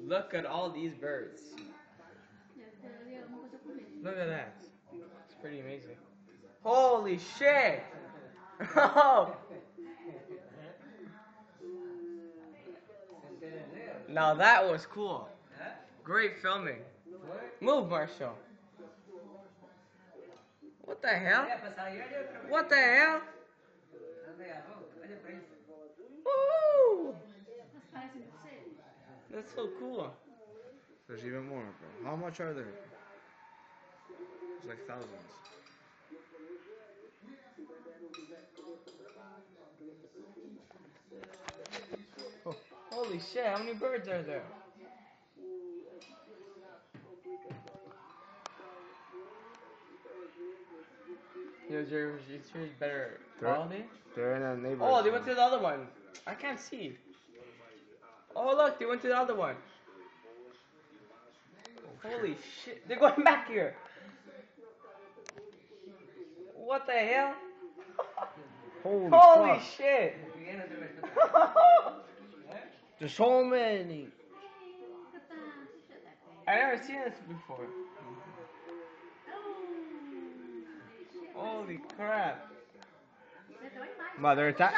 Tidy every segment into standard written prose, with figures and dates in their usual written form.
Look at all these birds. Look at that. It's pretty amazing. Holy shit! Now that was cool. Great filming. Move, Marshall. What the hell? What the hell? Woo! That's so cool. There's even more, bro. How much are there? It's like thousands. Oh, holy shit, how many birds are there? Yours better quality? They're in a neighborhood. Oh, they went to the other one. I can't see. Oh, look, they went to the other one. Holy shit, they're going back here. What the hell? Holy shit. There's so many. I never seen this before. Holy crap. Mother attack.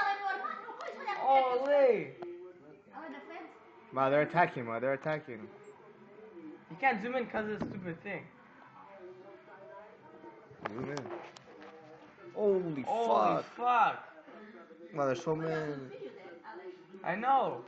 Holy. They're attacking. They're attacking. You can't zoom in because of the stupid thing. Zoom in. Holy Holy fuck. There's so many. I know.